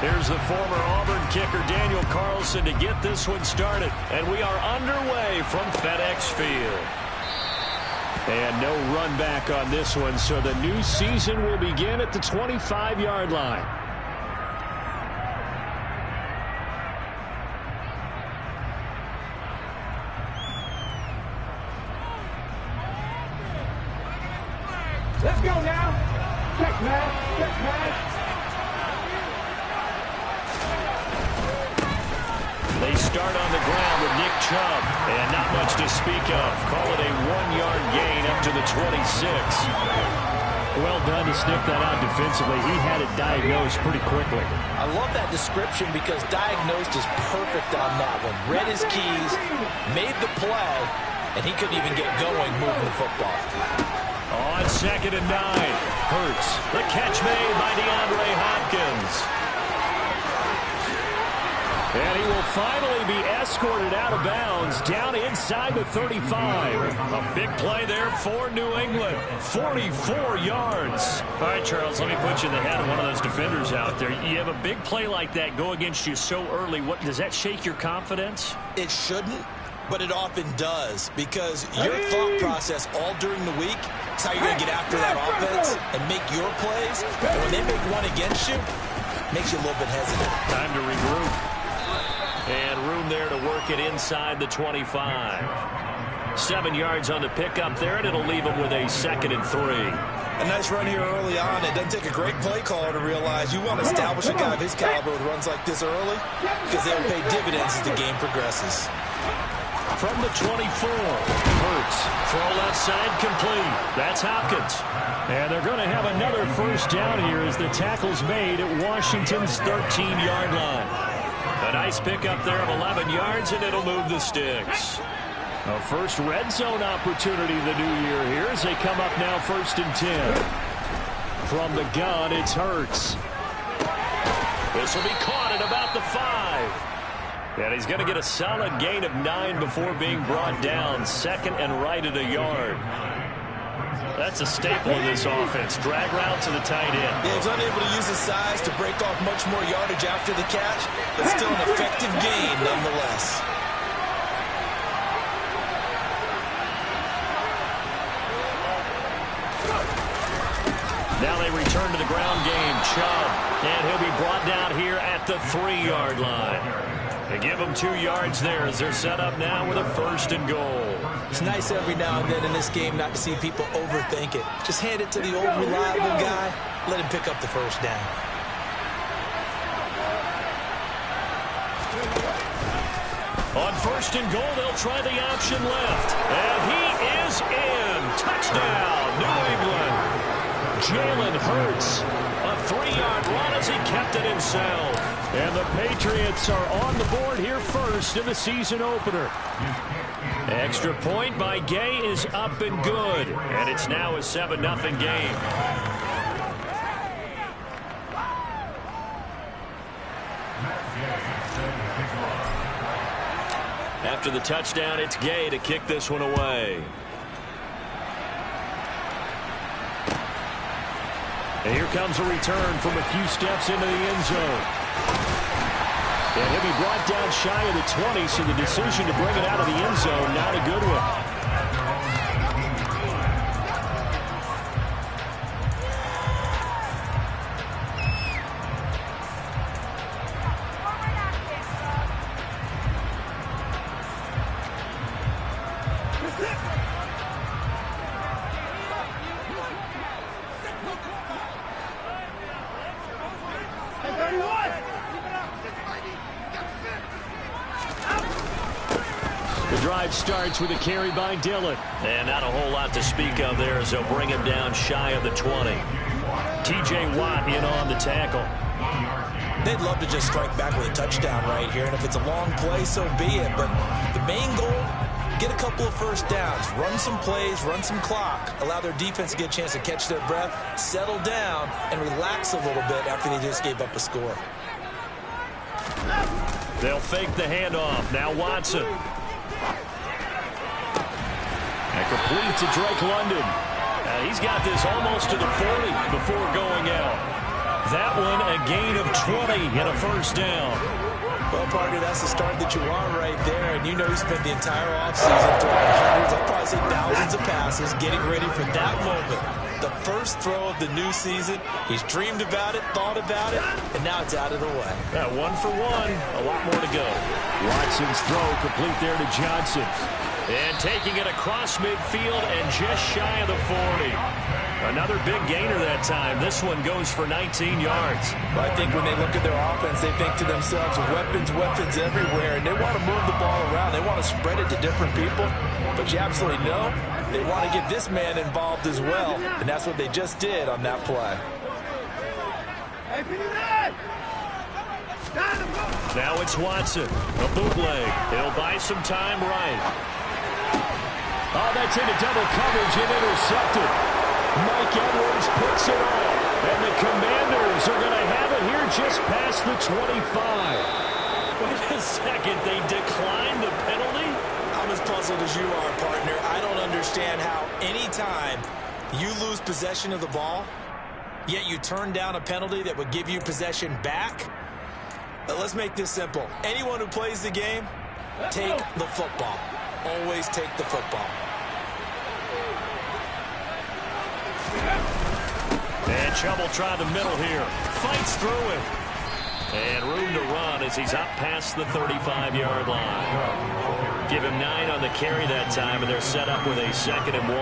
Here's the former Auburn kicker, Daniel Carlson, to get this one started. And we are underway from FedEx Field. And no run back on this one, so the new season will begin at the 25-yard line. Let's go now. Check, man. Check, man. They start on the ground with Nick Chubb, and not much to speak of. Call it a 1-yard gain up to the 26. Well done to sniff that out defensively. He had it diagnosed pretty quickly. I love that description because diagnosed is perfect on that one. Read his keys, made the play, and he couldn't even get going moving the football. On 2nd and 9, Hurts. The catch made by DeAndre Hopkins. And he will finally be escorted out of bounds down inside the 35. A big play there for New England. 44 yards. All right, Charles, let me put you in the head of one of those defenders out there. You have a big play like that go against you so early. What does that shake your confidence? It shouldn't, but it often does, because your thought process all during the week is how you're going to get after that offense and make your plays. And when they make one against you, it makes you a little bit hesitant. Time to regroup. And room there to work it inside the 25. 7 yards on the pickup there, and it'll leave them with a 2nd and 3. A nice run here early on. It doesn't take a great play caller to realize you want to establish a guy of his caliber with runs like this early, because they'll pay dividends as the game progresses. From the 24, Hurts. Throw left side complete. That's Hopkins. And they're going to have another first down here as the tackle's made at Washington's 13-yard line. A nice pickup there of 11 yards, and it'll move the sticks. A first red zone opportunity the new year here as they come up now 1st and 10. From the gun, it's Hurts. This will be caught at about the 5. And he's going to get a solid gain of 9 before being brought down. 2nd and right at a yard. That's a staple in this offense. Drag route to the tight end. Yeah, he's unable to use his size to break off much more yardage after the catch, but still an effective gain nonetheless. Now they return to the ground game. Chubb, and he'll be brought down here at the 3-yard line. They give him 2 yards there as they're set up now with a 1st and goal. It's nice every now and then in this game not to see people overthink it. Just hand it to the old reliable guy. Let him pick up the first down. On 1st and goal, they'll try the option left. And he is in. Touchdown, New England. Jalen Hurts. A 3-yard run as he kept it himself. And the Patriots are on the board here first in the season opener. Extra point by Gay is up and good. And it's now a 7-0 game. After the touchdown, it's Gay to kick this one away. And here comes a return from a few steps into the end zone. And he'll be brought down shy of the 20, so the decision to bring it out of the end zone, not a good one. Starts with a carry by Dillon. And not a whole lot to speak of there as they'll bring him down shy of the 20. T.J. Watt in on the tackle. They'd love to just strike back with a touchdown right here, and if it's a long play, so be it. But the main goal, get a couple of first downs, run some plays, run some clock, allow their defense to get a chance to catch their breath, settle down, and relax a little bit after they just gave up a score. They'll fake the handoff. Now Watson. And complete to Drake London. He's got this almost to the 40 before going out. that one a gain of 20 and a first down. Well, partner, that's the start that you want right there. And you know he spent the entire offseason throwing hundreds, I'd probably say thousands of passes, getting ready for that moment. The first throw of the new season. He's dreamed about it, thought about it, and now it's out of the way. Yeah, 1 for 1. A lot more to go. Watson's throw complete there to Johnson. And taking it across midfield and just shy of the 40. Another big gainer that time. This one goes for 19 yards. Well, I think when they look at their offense, they think to themselves, weapons, weapons everywhere. And they want to move the ball around. They want to spread it to different people. But you absolutely know they want to get this man involved as well. And that's what they just did on that play. Now it's Watson. A bootleg. He'll buy some time right. Oh, that's into double coverage and intercepted. Mike Edwards puts it off. And the Commanders are going to have it here just past the 25. Wait a second. They declined the penalty? I'm as puzzled as you are, partner. I don't understand how any time you lose possession of the ball, yet you turn down a penalty that would give you possession back. But let's make this simple. Anyone who plays the game, take the football. Always take the football. And Chubb will try the middle here. Fights through it. And room to run as he's up past the 35-yard line. Give him 9 on the carry that time, and they're set up with a 2nd and 1.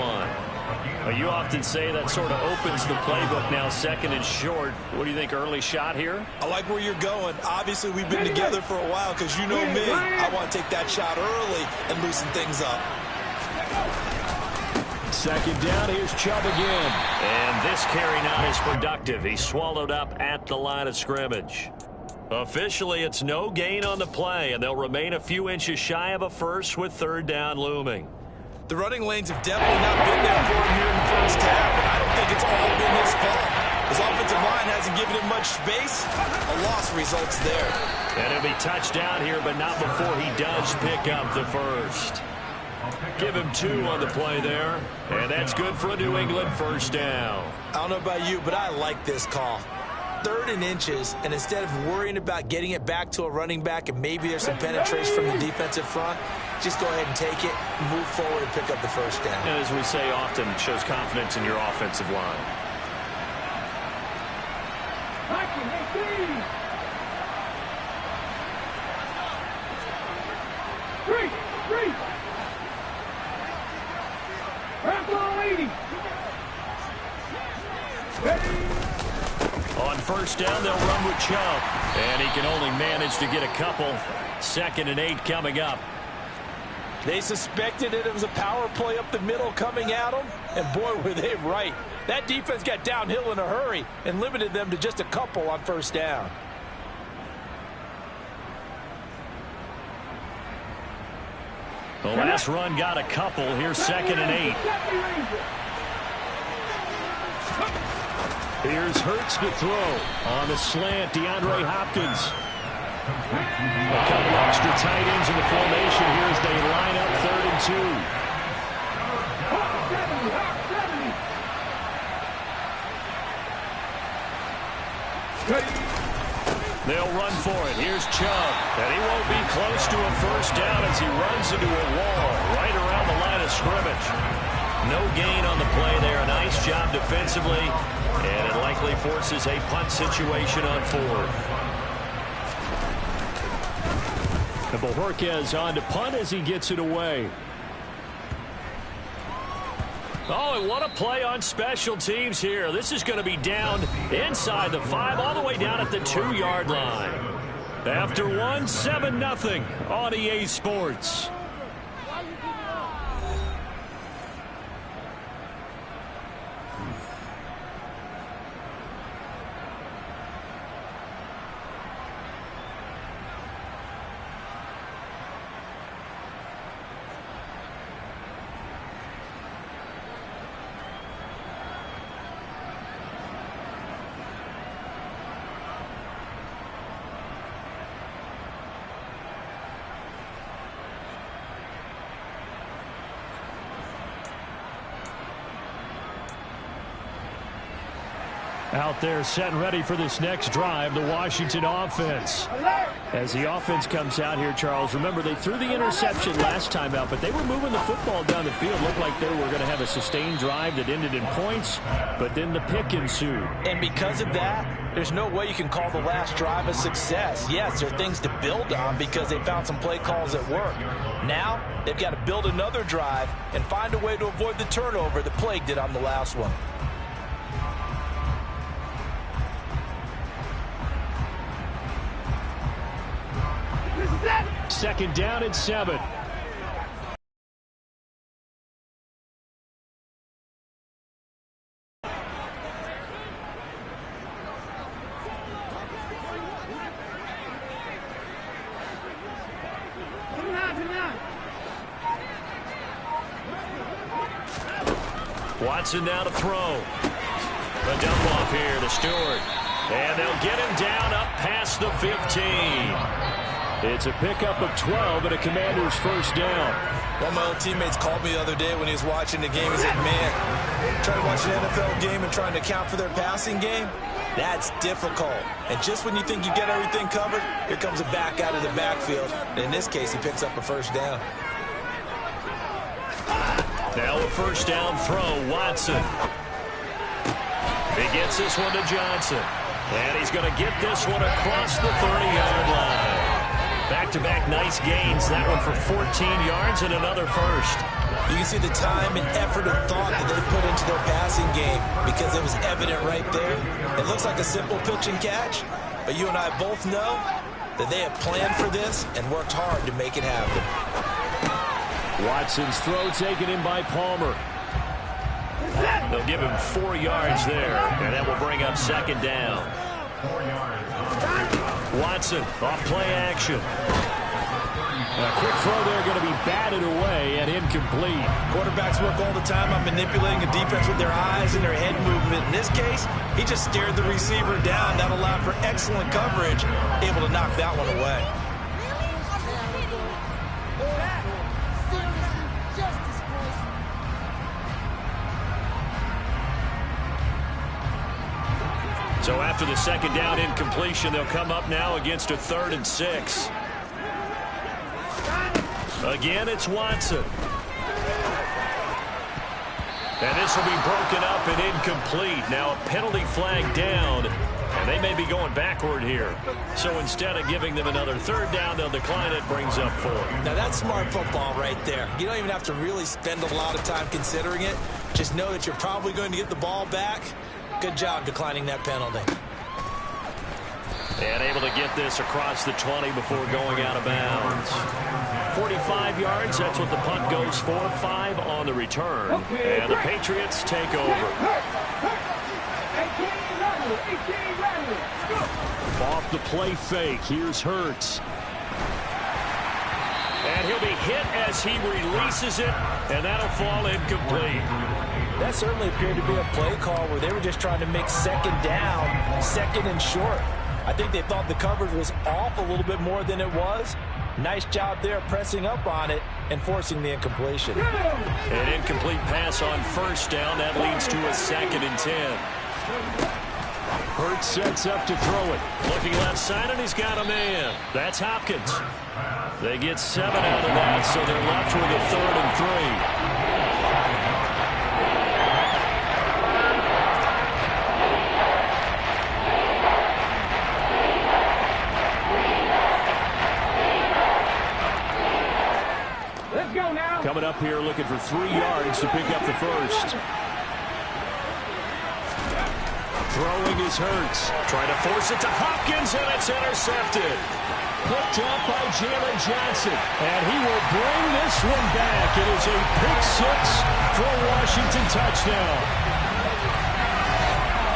Well, you often say that sort of opens the playbook now, 2nd and short. What do you think, early shot here? I like where you're going. Obviously, we've been together for a while because you know me. I want to take that shot early and loosen things up. 2nd down, here's Chubb again. And this carry not as productive. He's swallowed up at the line of scrimmage. Officially, it's no gain on the play, and they'll remain a few inches shy of a first with 3rd down looming. The running lanes have definitely not been there for him here in the first half, and I don't think it's all been his fault. His offensive line hasn't given him much space. A loss results there. And it'll be touchdown here, but not before he does pick up the first. Give him 2 on the play there, and that's good for a New England first down. I don't know about you, but I like this call. 3rd and inches, and instead of worrying about getting it back to a running back and maybe there's some penetration from the defensive front, just go ahead and take it, move forward, and pick up the first down. And as we say often, it shows confidence in your offensive line. On first down, they'll run with Chubb. And he can only manage to get a couple. 2nd and 8 coming up. They suspected that it was a power play up the middle coming at them, and boy, were they right. That defense got downhill in a hurry and limited them to just a couple on first down. The last run got a couple. Here's 2nd and 8. Here's Hurts to throw. On the slant, DeAndre Hopkins. A couple extra tight ends in the formation here as they line up 3rd and 2. They'll run for it. Here's Chubb. And he won't be close to a first down as he runs into a wall right around the line of scrimmage. No gain on the play there. A nice job defensively. And it likely forces a punt situation on 4th. And Bojorquez on to punt as he gets it away. Oh, and what a play on special teams here. This is going to be down inside the 5, all the way down at the 2-yard line. After 1, 7-0 on EA Sports. Out there set and ready for this next drive, the Washington offense. As the offense comes out here, Charles, remember they threw the interception last time out, but they were moving the football down the field. Looked like they were going to have a sustained drive that ended in points, but then the pick ensued. And because of that, there's no way you can call the last drive a success. Yes, there are things to build on because they found some play calls that work. Now, they've got to build another drive and find a way to avoid the turnover that plagued it on the last one. Second down and 7. Watson now to throw. The dump off here to Stewart. And they'll get him down up past the 15. It's a pickup of 12 and a Commander's first down. One of my old teammates called me the other day when he was watching the game. He said, man, trying to watch an NFL game and trying to account for their passing game, that's difficult. And just when you think you get everything covered, here comes a back out of the backfield. And in this case, he picks up a first down. Now a first down throw, Watson. He gets this one to Johnson. And he's going to get this one across the 30-yard line. Back-to-back nice gains. That one for 14 yards and another first. You can see the time and effort and thought that they put into their passing game because it was evident right there. It looks like a simple pitch and catch, but you and I both know that they have planned for this and worked hard to make it happen. Watson's throw taken in by Palmer. They'll give him 4 yards there, and that will bring up second down. Watson off play action. A quick throw there going to be batted away and incomplete. Quarterbacks work all the time on manipulating a defense with their eyes and their head movement. In this case, he just stared the receiver down. That allowed for excellent coverage, able to knock that one away. So after the second down incompletion, they'll come up now against a 3rd and 6. Again, it's Watson. And this will be broken up and incomplete. Now a penalty flag down, and they may be going backward here. So instead of giving them another 3rd down, they'll decline it, brings up 4. Now that's smart football right there. You don't even have to really spend a lot of time considering it. Just know that you're probably going to get the ball back. Good job declining that penalty. And able to get this across the 20 before going out of bounds. 45 yards, that's what the punt goes for. 5 on the return. And the Patriots take over. Off the play fake, here's Hurts. And he'll be hit as he releases it, and that'll fall incomplete. That certainly appeared to be a play call where they were just trying to make second down, second and short. I think they thought the coverage was off a little bit more than it was. Nice job there pressing up on it and forcing the incompletion. An incomplete pass on first down. That leads to a 2nd and 10. Hurts sets up to throw it. Looking left side, and he's got a man. That's Hopkins. They get 7 out of that, so they're left with a 3rd and 3. Coming up here looking for 3 yards to pick up the first. Throwing is Hurts. Trying to force it to Hopkins, and it's intercepted. Picked up by Jalen Johnson. And he will bring this one back. It is a pick 6 for a Washington touchdown.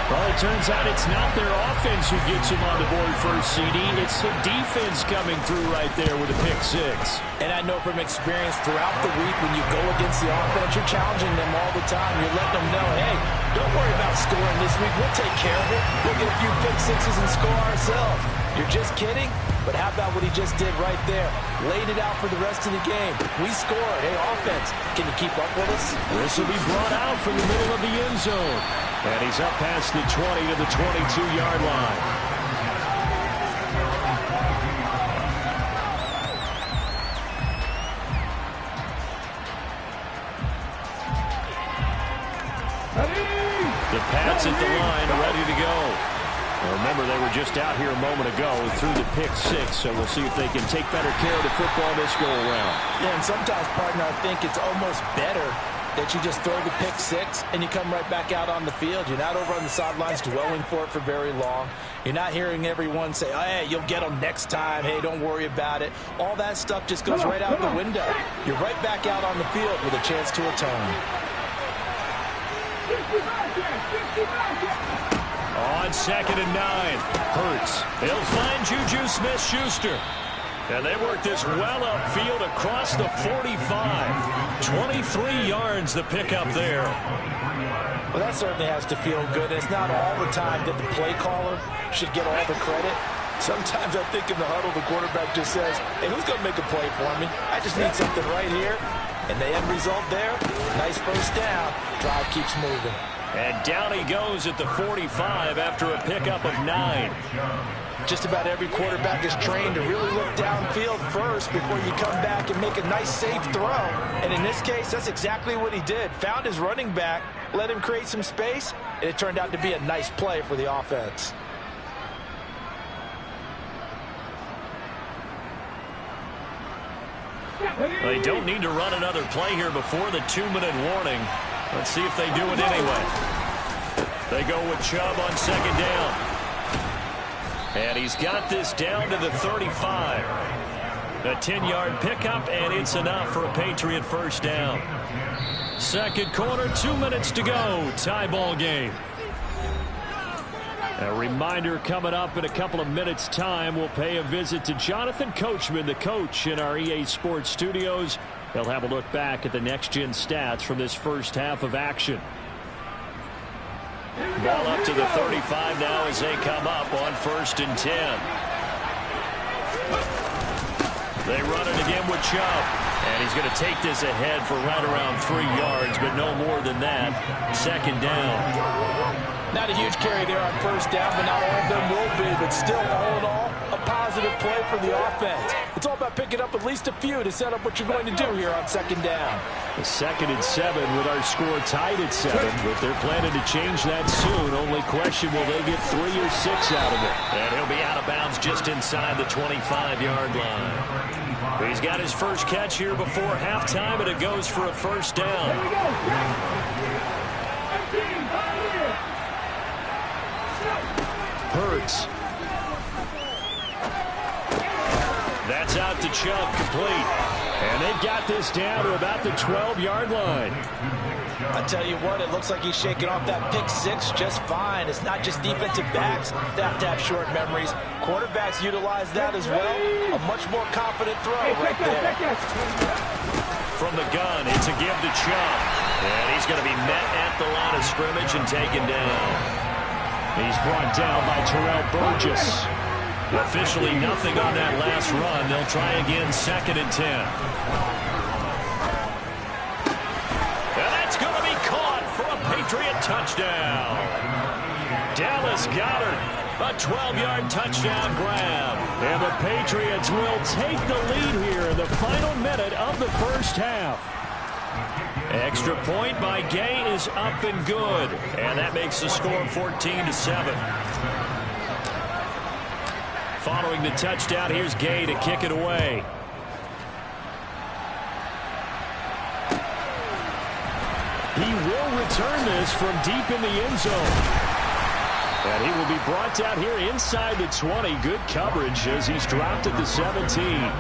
Well, it turns out it's not their offense who gets him on the board first, CD. It's the defense coming through right there with a pick 6. And I know from experience throughout the week when you go against the offense, you're challenging them all the time. You're letting them know, hey, don't worry about scoring this week. We'll take care of it. We'll get a few pick 6s and score ourselves. You're just kidding? But how about what he just did right there? Laid it out for the rest of the game. We scored. Hey, offense, can you keep up with us? This will be brought out from the middle of the end zone. And he's up past the 20 to the 22-yard line. The Pats at the line, ready to go. Remember, they were just out here a moment ago through the pick six, so we'll see if they can take better care of the football this go-around. Yeah, and sometimes, partner, I think it's almost better that you just throw the pick six and you come right back out on the field. You're not over on the sidelines dwelling for it for very long. You're not hearing everyone say, oh, hey, you'll get them next time. Hey, don't worry about it. All that stuff just goes right out the window. You're right back out on the field with a chance to atone. On 2nd and 9, Hurts. He'll find Juju Smith-Schuster. And they work this well upfield across the 45. 23 yards the pickup there. Well, that certainly has to feel good. It's not all the time that the play caller should get all the credit. Sometimes I think in the huddle, the quarterback just says, hey, who's going to make a play for me? I just need something right here. And the end result there, nice first down. Drive keeps moving. And down he goes at the 45 after a pickup of 9. Just about every quarterback is trained to really look downfield first before you come back and make a nice, safe throw. And in this case, that's exactly what he did. Found his running back, let him create some space, and it turned out to be a nice play for the offense. They don't need to run another play here before the 2-minute warning. Let's see if they do it anyway. They go with Chubb on 2nd down. And he's got this down to the 35. A 10-yard pickup, and it's enough for a Patriot first down. Second quarter, 2 minutes to go. Tie ball game. A reminder coming up in a couple of minutes' time. We'll pay a visit to Jonathan Coachman, the coach in our EA Sports studios. He'll have a look back at the next-gen stats from this first half of action. Ball up to the 35 now as they come up on 1st and 10. They run it again with Chubb. And he's going to take this ahead for right around 3 yards, but no more than that. 2nd down. Not a huge carry there on 1st down, but not all of them will be. But still, all in all, a positive play for the offense. It's all about picking up at least a few to set up what you're going to do here on 2nd down. The 2nd and 7 with our score tied at 7, but they're planning to change that soon. Only question, will they get 3 or 6 out of it? And he'll be out of bounds just inside the 25-yard line. He's got his first catch here before halftime, and it goes for a first down. Hurts. That's out to Chubb, complete. And they've got this down to about the 12-yard line. I tell you what, it looks like he's shaking off that pick six just fine. It's not just defensive backs that have to have short memories. Quarterbacks utilize that as well. A much more confident throw right there. From the gun, it's a give to Chubb. And he's going to be met at the line of scrimmage and taken down. He's brought down by Terrell Burgess. Officially nothing on that last run. They'll try again 2nd and 10. And that's going to be caught for a Patriot touchdown. Dallas Goedert, a 12-yard touchdown grab. And the Patriots will take the lead here in the final minute of the first half. Extra point by Gay is up and good. And that makes the score 14-7. Following the touchdown, here's Gay to kick it away. He will return this from deep in the end zone. And he will be brought down here inside the 20. Good coverage as he's dropped at the 17.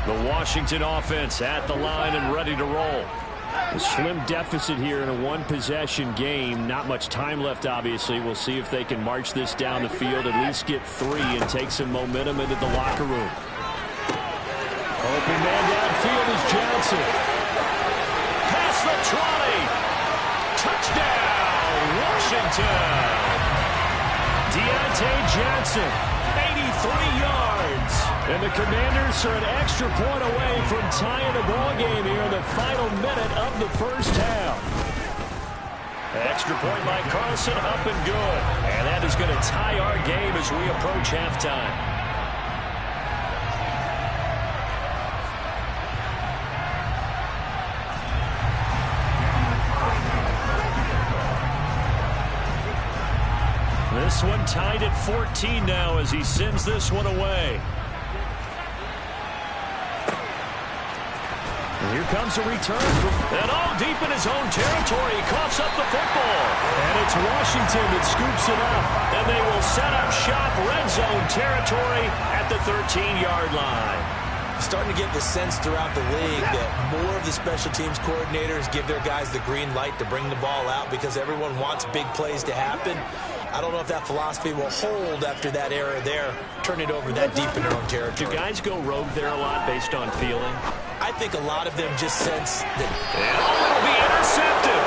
The Washington offense at the line and ready to roll. A slim deficit here in a one-possession game. Not much time left, obviously. We'll see if they can march this down the field, at least get 3 and take some momentum into the locker room. Open man downfield is Johnson. Past the 20. Touchdown, Washington. Deontay Johnson, 83 yards. And the Commanders are an extra point away from tying the ball game here in the final minute of the first half. Extra point by Carlson, up and good. And that is going to tie our game as we approach halftime. This one tied at 14 now as he sends this one away. And here comes a return and all deep in his own territory. He coughs up the football. And it's Washington that scoops it up. And they will set up shop red zone territory at the 13-yard line. Starting to get the sense throughout the league that more of the special teams coordinators give their guys the green light to bring the ball out because everyone wants big plays to happen. I don't know if that philosophy will hold after that era there. Turn it over that deep in their own territory. Do guys go rogue there a lot based on feeling? I think a lot of them just sense that... It'll be intercepted.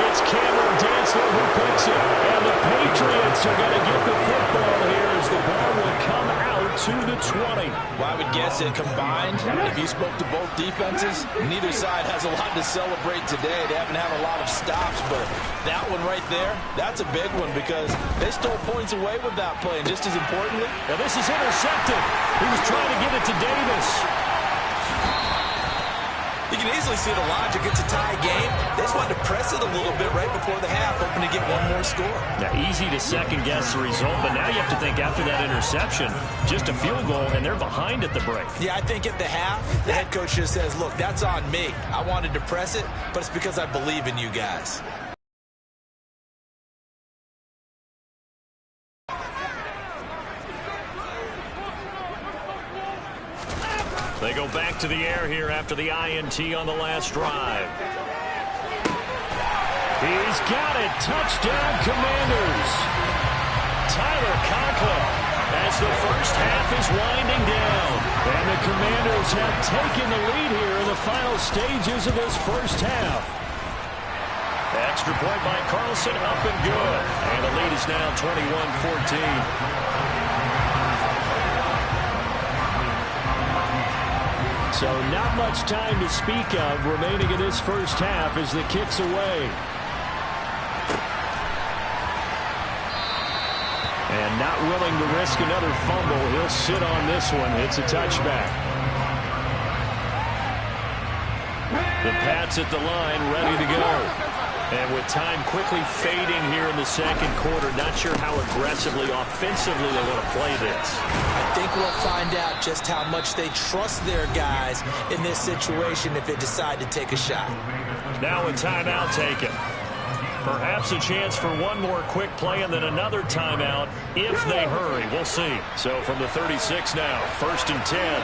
It's Cameron Dantzler who picks it. And the Patriots are going to get the football here as the ball will come out to the 20. Well, I would guess that combined, if you spoke to both defenses, neither side has a lot to celebrate today. They haven't had a lot of stops, but that one right there, that's a big one because they stole points away with that play. And just as importantly... Now this is intercepted. He was trying to get it to Davis. You can easily see the logic. It's a tie game. They just wanted to press it a little bit right before the half, hoping to get one more score. Now, easy to second-guess the result, but now you have to think after that interception, just a field goal, and they're behind at the break. Yeah, I think at the half, the head coach just says, look, that's on me. I wanted to press it, but it's because I believe in you guys. They go back to the air here after the INT on the last drive. He's got it. Touchdown, Commanders. Tyler Conklin as the first half is winding down. And the Commanders have taken the lead here in the final stages of this first half. Extra point by Carlson, up and good. And the lead is now 21-14. So not much time to speak of remaining in this first half as the kick's away. And not willing to risk another fumble. He'll sit on this one. It's a touchback. The Pats at the line ready to go. And with time quickly fading here in the second quarter, not sure how aggressively, offensively they want to play this. I think we'll find out just how much they trust their guys in this situation if they decide to take a shot. Now a timeout taken. Perhaps a chance for one more quick play and then another timeout if they hurry. We'll see. So from the 36 now, 1st and 10.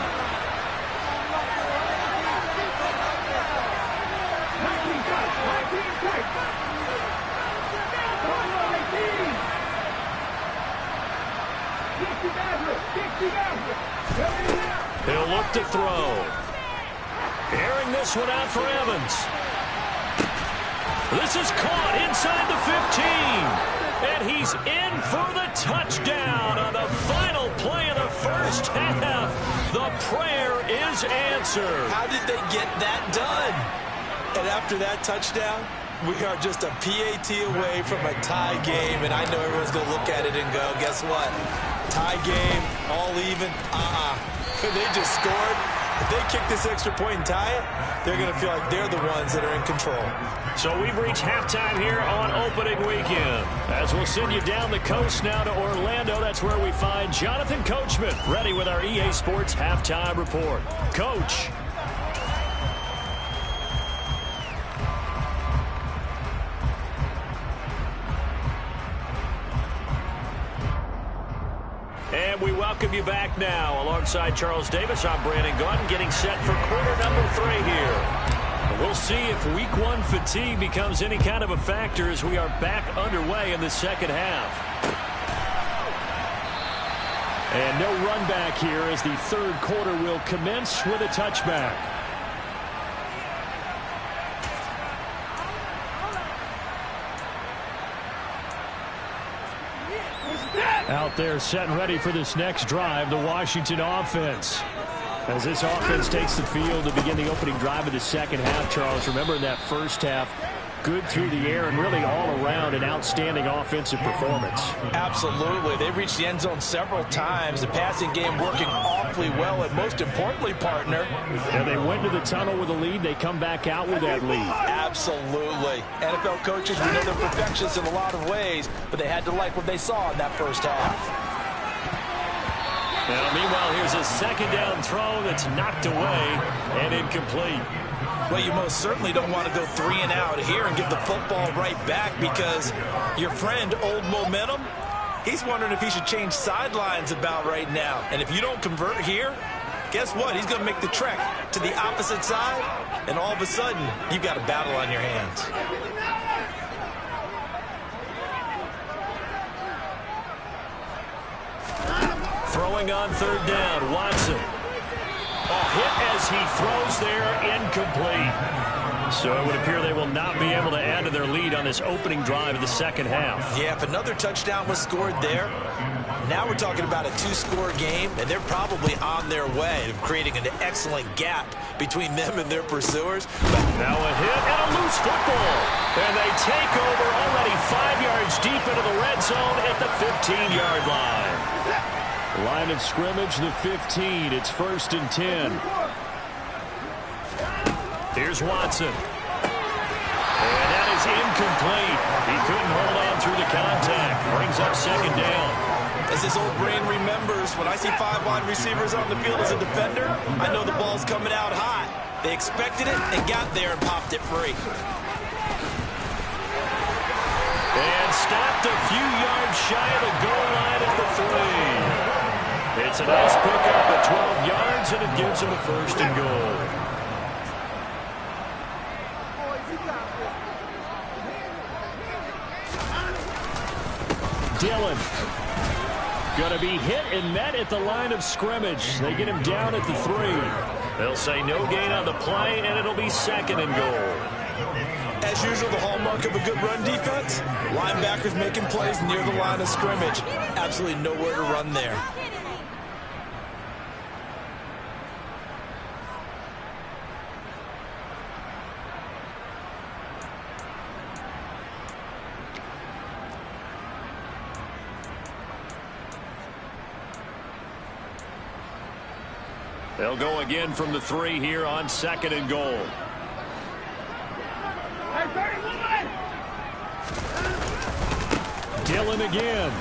He'll look to throw. Airing this one out for Evans. This is caught inside the 15. And he's in for the touchdown on the final play of the first half. The prayer is answered. How did they get that done? And after that touchdown, we are just a PAT away from a tie game. And I know everyone's going to look at it and go, guess what? Tie game, all even, They just scored. If they kick this extra point and tie it, they're going to feel like they're the ones that are in control. So we've reached halftime here on opening weekend. As we'll send you down the coast now to Orlando, that's where we find Jonathan Coachman ready with our EA Sports halftime report. Coach. And we welcome you back now. Alongside Charles Davis, I'm Brandon Gaudin, getting set for quarter number 3 here. We'll see if week 1 fatigue becomes any kind of a factor as we are back underway in the second half. And no run back here as the third quarter will commence with a touchback. Stop! Out there set and ready for this next drive, the Washington offense. As this offense takes the field to begin the opening drive of the second half, Charles, remember in that first half, good through the air and really all around an outstanding offensive performance. Absolutely. They reached the end zone several times. The passing game working awfully well, and most importantly, partner. And they went to the tunnel with a lead. They come back out with that lead. Absolutely. NFL coaches, we know they're perfectionists in a lot of ways, but they had to like what they saw in that first half. Now, meanwhile, here's a second down throw that's knocked away and incomplete. Well, you most certainly don't want to go 3 and out here and give the football right back, because your friend, Old Momentum, he's wondering if he should change sidelines about right now. And if you don't convert here, guess what? He's going to make the trek to the opposite side, and all of a sudden, you've got a battle on your hands. Throwing on third down, Watson. Hit as he throws there, incomplete. So it would appear they will not be able to add to their lead on this opening drive of the second half. Yeah, if another touchdown was scored there, now we're talking about a 2-score game, and they're probably on their way of creating an excellent gap between them and their pursuers. But now a hit and a loose football. And they take over already 5 yards deep into the red zone at the 15-yard line. Line of scrimmage, the 15. It's 1st and 10. Here's Watson. And that is incomplete. He couldn't hold on through the contact. Brings up second down. As this old brain remembers, when I see 5 wide receivers on the field as a defender, I know the ball's coming out hot. They expected it and got there and popped it free. And stopped a few yards shy of the goal line at the 3. It's a nice pickup at 12 yards, and it gives him a 1st and goal. Dillon. Going to be hit and met at the line of scrimmage. They get him down at the 3. They'll say no gain on the play, and it'll be 2nd and goal. As usual, the hallmark of a good run defense, linebackers making plays near the line of scrimmage. Absolutely nowhere to run there. They'll go again from the 3 here on 2nd and goal. Dillon again.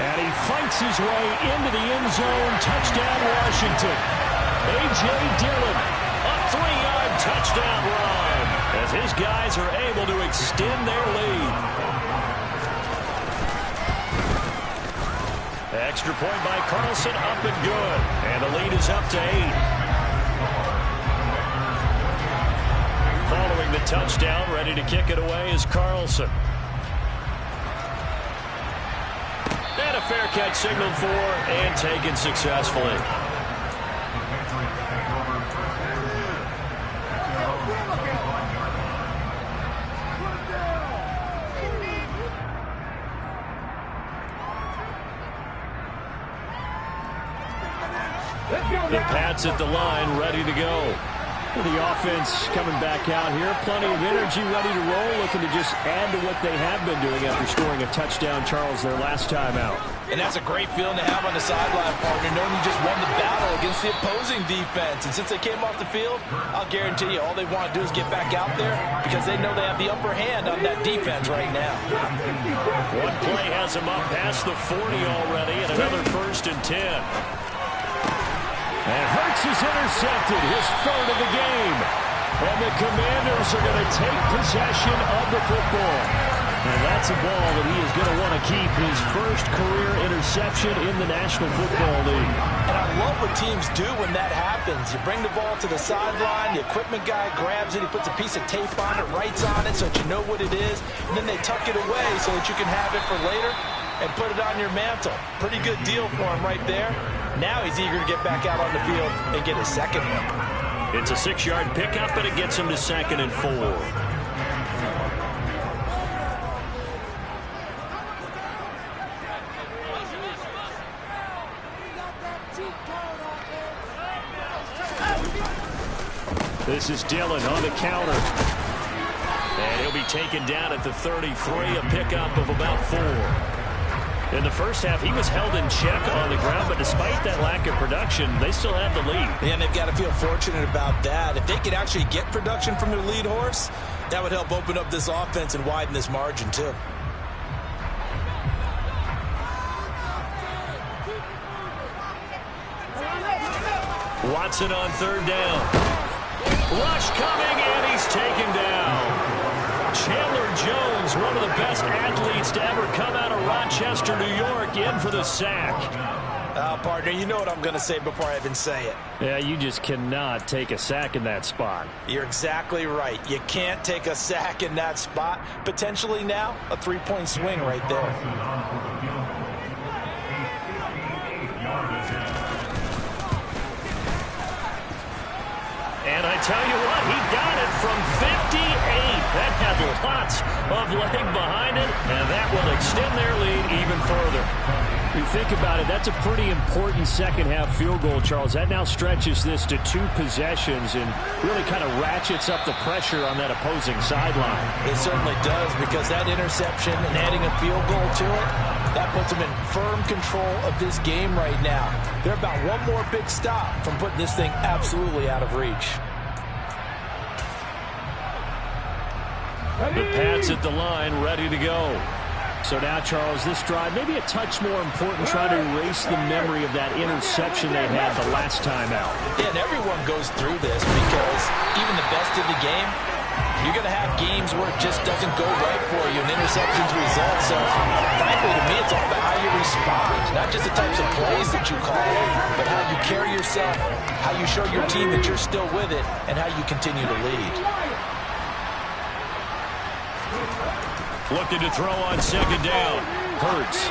And he fights his way into the end zone. Touchdown, Washington. A.J. Dillon, a 3-yard touchdown run, as his guys are able to extend their lead. Extra point by Carlson, up and good. And the lead is up to 8. Following the touchdown, ready to kick it away is Carlson. And a fair catch signaled for and taken successfully. The Pats at the line, ready to go. The offense coming back out here. Plenty of energy, ready to roll, looking to just add to what they have been doing after scoring a touchdown, Charles, their last time out. And that's a great feeling to have on the sideline, partner, knowing you just won the battle against the opposing defense. And since they came off the field, I'll guarantee you all they want to do is get back out there, because they know they have the upper hand on that defense right now. One play has them up past the 40 already, and another 1st and 10. And Hurts is intercepted, his 3rd of the game. And the Commanders are going to take possession of the football. And that's a ball that he is going to want to keep, his first career interception in the National Football League. And I love what teams do when that happens. You bring the ball to the sideline, the equipment guy grabs it, he puts a piece of tape on it, writes on it so that you know what it is, and then they tuck it away so that you can have it for later and put it on your mantle. Pretty good deal for him right there. Now he's eager to get back out on the field and get his 2nd one. It's a 6-yard pickup, and it gets him to 2nd and 4. This is Dillon on the counter. And he'll be taken down at the 33, a pickup of about 4. In the first half, he was held in check on the ground, but despite that lack of production, they still have the lead. And they've got to feel fortunate about that. If they could actually get production from their lead horse, that would help open up this offense and widen this margin, too. Watson on third down. Rush coming, and he's taken down. Chandler Jones, one of the best athletes to ever come out of Rochester, New York, in for the sack. Partner, you know what I'm going to say before I even say it. Yeah, you just cannot take a sack in that spot. You're exactly right. You can't take a sack in that spot. Potentially now, a 3-point swing right there. And I tell you what, he got it from 58. That had lots of leg behind it, and that will extend their lead even further. You think about it, that's a pretty important second-half field goal, Charles. That now stretches this to 2 possessions and really kind of ratchets up the pressure on that opposing sideline. It certainly does, because that interception and adding a field goal to it, that puts them in firm control of this game right now. They're about one more big stop from putting this thing absolutely out of reach. The Pats at the line, ready to go. So now, Charles, this drive maybe a touch more important, trying to erase the memory of that interception they had the last time out. Yeah, and everyone goes through this, because even the best of the game, you're going to have games where it just doesn't go right for you, and interceptions result. So, frankly, to me, it's all about how you respond. Not just the types of plays that you call, but how you carry yourself, how you show your team that you're still with it, and how you continue to lead. Looking to throw on second down. Hurts.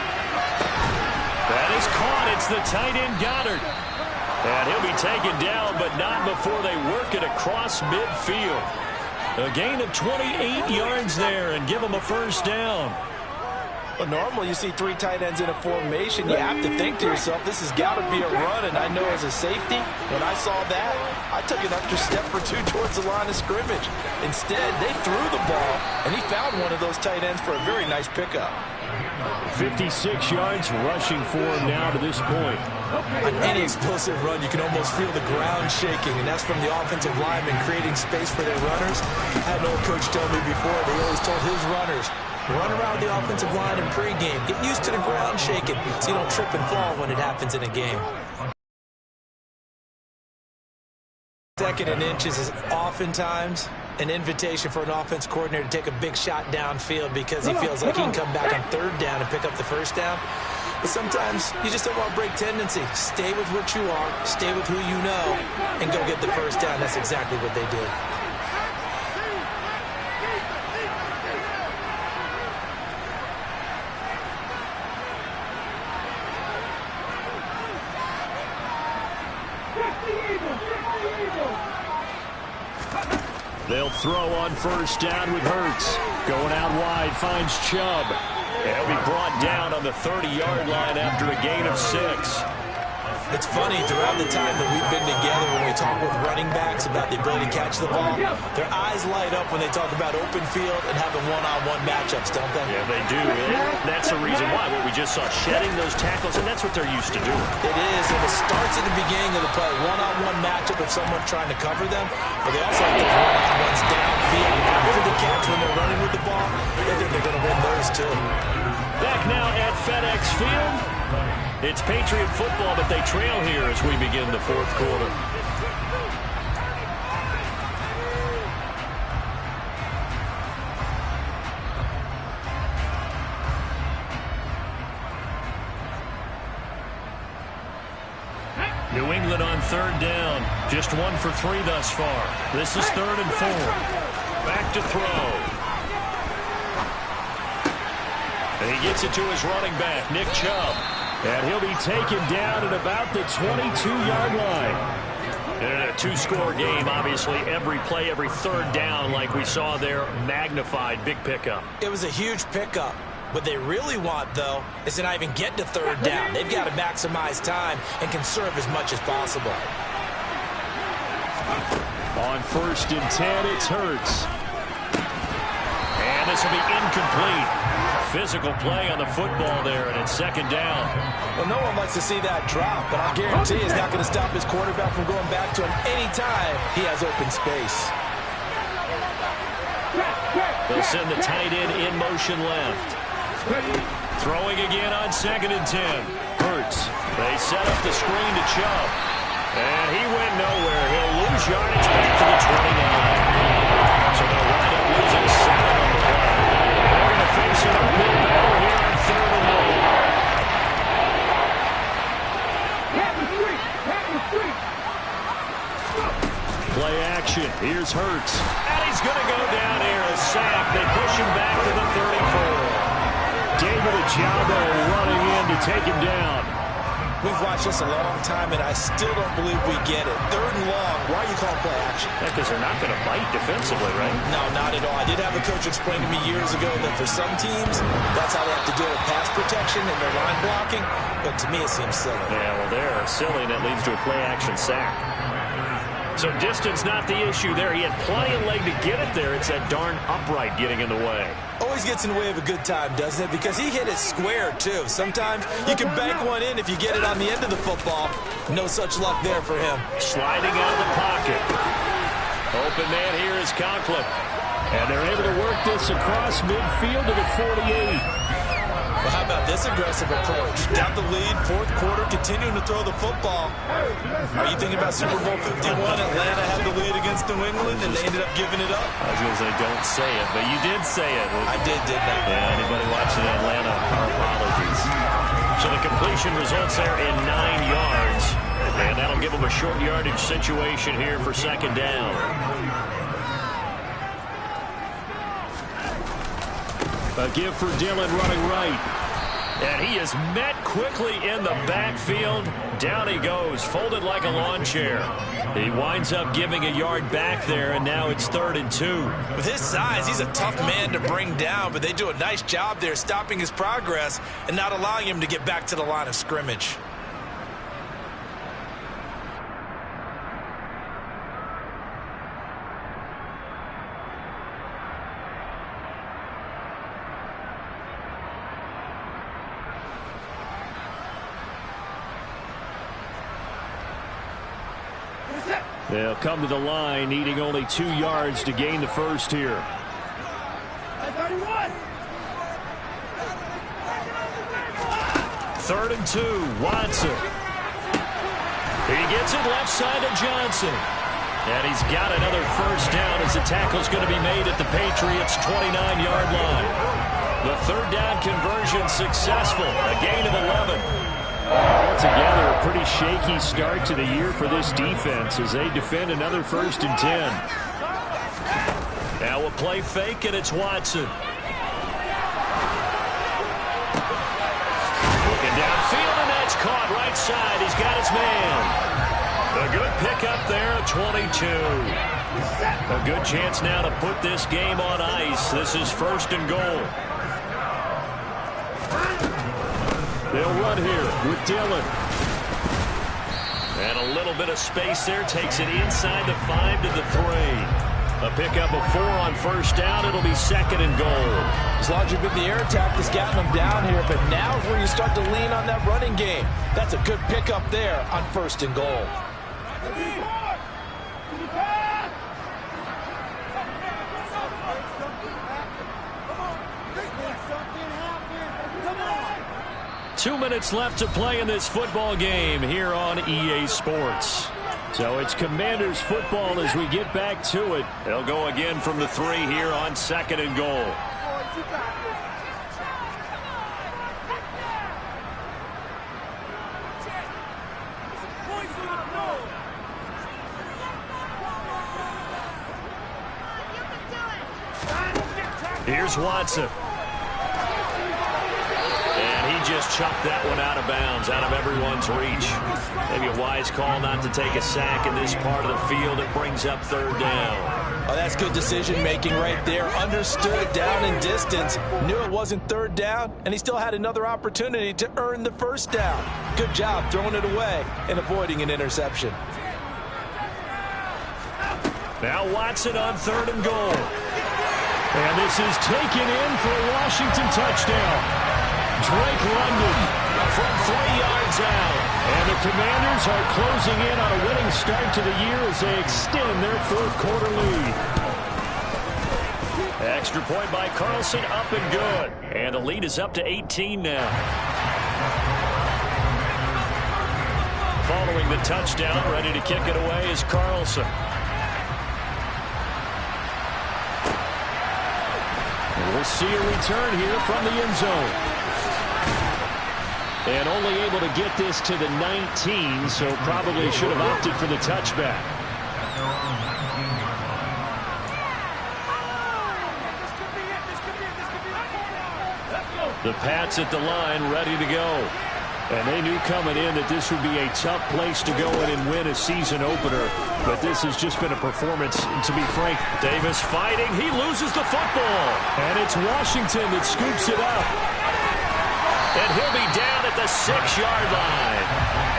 That is caught. It's the tight end Goddard. And he'll be taken down, but not before they work it across midfield. A gain of 28 yards there and give them a first down. Well, normally you see 3 tight ends in a formation. You have to think to yourself, this has got to be a run. And I know as a safety, when I saw that, I took an extra step or 2 towards the line of scrimmage. Instead, they threw the ball, and he found one of those tight ends for a very nice pickup. 56 yards rushing for him now to this point. On any explosive run, you can almost feel the ground shaking, and that's from the offensive linemen creating space for their runners. I had an old coach tell me before, they always told his runners, run around the offensive line in pregame. Get used to the ground shaking so you don't trip and fall when it happens in a game. Second and inches is oftentimes an invitation for an offense coordinator to take a big shot downfield because he feels like he can come back on third down and pick up the first down. But sometimes you just don't want to break tendency. Stay with what you are, stay with who you know, and go get the first down. That's exactly what they did. They'll throw on first down with Hurts. Going out wide, finds Chubb. And he'll be brought down on the 30-yard line after a gain of 6. It's funny, throughout the time that we've been together, when we talk with running backs about the ability to catch the ball, their eyes light up when they talk about open field and having one-on-one matchups, don't they? Yeah, they do. And that's the reason why. What we just saw, shedding those tackles, and that's what they're used to doing. It is, and it starts at the beginning of the play. One-on-one matchup if someone's trying to cover them, but they also have those one-on-ones downfield after the catch when they're running with the ball. They think they're going to win those, too. Back now at FedEx Field. It's Patriot football, but they trail here as we begin the fourth quarter. New England on third down. Just 1 for 3 thus far. This is 3rd and 4. Back to throw. And he gets it to his running back, Nick Chubb. And he'll be taken down at about the 22-yard line. In a 2-score game, obviously, every play, every third down, like we saw there, magnified, big pickup. It was a huge pickup. What they really want, though, is to not even get to third down. They've got to maximize time and conserve as much as possible. On 1st and 10, it's Hurts. And this will be incomplete. Physical play on the football there, and it's 2nd down. Well, no one likes to see that drop, but I'll guarantee he's not going to stop his quarterback from going back to him anytime he has open space. They'll send the tight end in motion left. Throwing again on 2nd and 10. Hurts. They set up the screen to Chubb. And he went nowhere. He'll lose yardage back to the 29. So they'll wind up losing 7 on the play. They're going to face an uphill battle here on 3rd and 1. Play action. Here's Hurts. And he's going to go down here. A sack. They push him back to the 34. David Ojabo running in to take him down. We've watched this a long time, and I still don't believe we get it. 3rd and long. Why are you calling play action? Because they're not going to bite defensively, right? No, not at all. I did have a coach explain to me years ago that for some teams, that's how they have to deal with pass protection and their line blocking. But to me, it seems silly. Yeah, well, they're silly, and that leads to a play action sack. So distance not the issue there. He had plenty of leg to get it there. It's that darn upright getting in the way. Always gets in the way of a good time, doesn't it? Because he hit it square, too. Sometimes you can bank one in if you get it on the end of the football. No such luck there for him. Sliding out of the pocket. Open man here is Conklin. And they're able to work this across midfield to the 48. Well, how about this aggressive approach? Down the lead, 4th quarter, continuing to throw the football. Are you thinking about Super Bowl 51? Atlanta had the lead against New England, and they ended up giving it up. I was going to say, don't say it, but you did say it. I didn't I? Yeah, anybody watching Atlanta, our apologies. So the completion results there in 9 yards. And that'll give them a short yardage situation here for 2nd down. A give for Dillon running right. And he is met quickly in the backfield. Down he goes, folded like a lawn chair. He winds up giving a yard back there, and now it's 3rd and 2. With his size, he's a tough man to bring down, but they do a nice job there stopping his progress and not allowing him to get back to the line of scrimmage. They'll come to the line, needing only 2 yards to gain the first here. 3rd and 2, Watson. He gets it left side to Johnson. And he's got another first down as the tackle's going to be made at the Patriots' 29-yard line. The 3rd down conversion successful, a gain of 11. Altogether, a pretty shaky start to the year for this defense as they defend another 1st and 10. Now a play fake, and it's Watson. Looking downfield, and that's caught right side. He's got his man. A good pickup there, 22. A good chance now to put this game on ice. This is 1st and goal. They'll run here with Dillon. And a little bit of space there. Takes it inside the 5 to the 3. A pickup of 4 on 1st down. It'll be 2nd and goal. As long as you've been the air attack that's gotten them down here, but now is where you start to lean on that running game. That's a good pickup there on 1st and goal. Two minutes left to play in this football game here on EA Sports. So it's Commanders football as we get back to it. They'll go again from the 3 here on 2nd and goal. Here's Watson. And he just chucked that one out of bounds, out of everyone's reach. Maybe a wise call not to take a sack in this part of the field. It brings up third down. Oh, that's good decision-making right there. Understood down and distance. Knew it wasn't third down, and he still had another opportunity to earn the first down. Good job throwing it away and avoiding an interception. Now Watson on 3rd and goal. And this is taken in for a Washington touchdown. Drake London from 3 yards out. And the Commanders are closing in on a winning start to the year as they extend their 4th quarter lead. Extra point by Carlson, up and good. And the lead is up to 18 now. Following the touchdown, ready to kick it away is Carlson. We'll see a return here from the end zone. And only able to get this to the 19, so probably should have opted for the touchback. The Pats at the line, ready to go. And they knew coming in that this would be a tough place to go in and win a season opener. But this has just been a performance, to be frank. Davis fighting. He loses the football. And it's Washington that scoops it up. And he'll be down at the 6-yard line.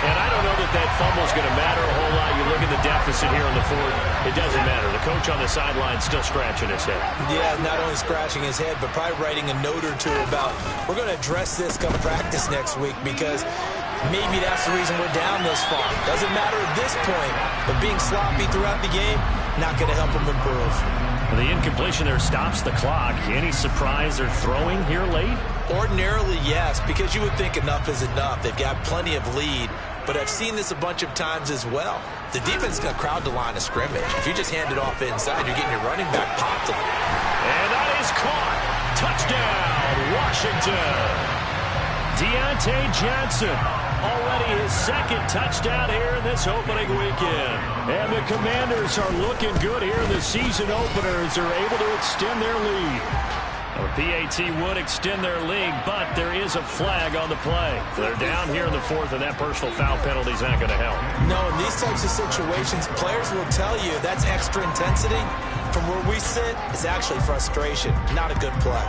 And I don't know that that fumble's going to matter a whole lot. You look at the deficit here in the 4th. It doesn't matter. The coach on the sideline still scratching his head. Yeah, not only scratching his head, but probably writing a note or two about, we're going to address this come practice next week, because maybe that's the reason we're down this far. Doesn't matter at this point, but being sloppy throughout the game, not going to help him improve. The incompletion there stops the clock. Any surprise they're throwing here late? Ordinarily, yes, because you would think enough is enough. They've got plenty of lead, but I've seen this a bunch of times as well. The defense is going to crowd the line of scrimmage. If you just hand it off inside, you're getting your running back popped. And that is caught. Touchdown, Washington. Deontay Johnson, already his 2nd touchdown here in this opening weekend. And the Commanders are looking good here in the season opener as they're able to extend their lead. A PAT would extend their lead, but there is a flag on the play. They're down here in the 4th, and that personal foul penalty is not going to help. No, in these types of situations, players will tell you that's extra intensity. From where we sit, it's actually frustration, not a good play.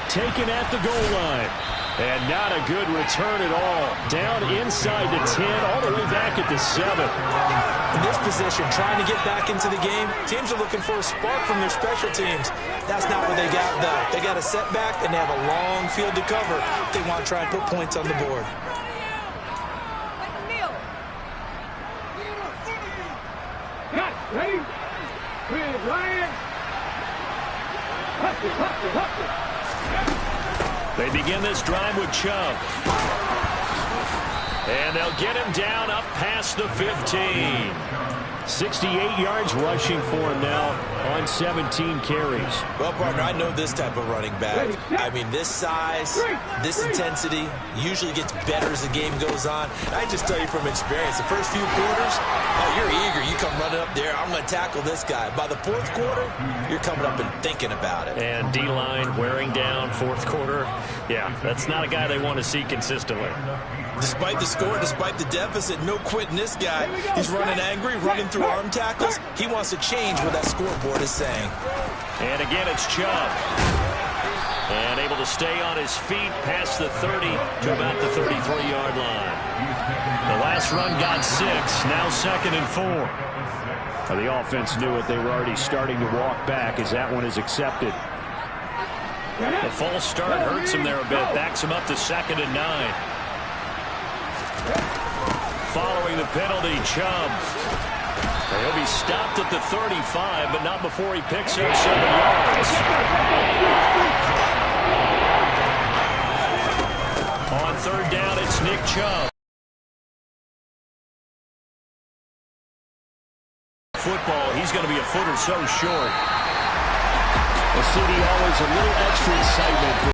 Taken at the goal line. And not a good return at all. Down inside the 10, all the way back at the 7. In this position, trying to get back into the game, teams are looking for a spark from their special teams. That's not what they got, though. They got a setback, and they have a long field to cover if they want to try and put points on the board. Ready? Red line. They begin this drive with Chubb. And they'll get him down up past the 15. 68 yards rushing for him now on 17 carries. Well, partner, I know this type of running back. I mean, this size, this intensity usually gets better as the game goes on. I just tell you from experience, the first few quarters, oh, you're eager. You come running up there, I'm going to tackle this guy. By the 4th quarter, you're coming up and thinking about it. And D-line wearing down 4th quarter. Yeah, that's not a guy they want to see consistently. Despite the score, despite the deficit, no quitting this guy. He's running angry, running through arm tackles. He wants to change what that scoreboard is saying. And again, it's Chubb. And able to stay on his feet past the 30 to about the 33-yard line. The last run got 6, now 2nd and 4. Now, the offense knew it. They were already starting to walk back as that one is accepted. The false start hurts him there a bit, backs him up to 2nd and 9. Following the penalty, Chubb. He'll be stopped at the 35, but not before he picks up 7 yards. On 3rd down, it's Nick Chubb. Football, he's going to be a foot or so short. The city always a little extra excitement.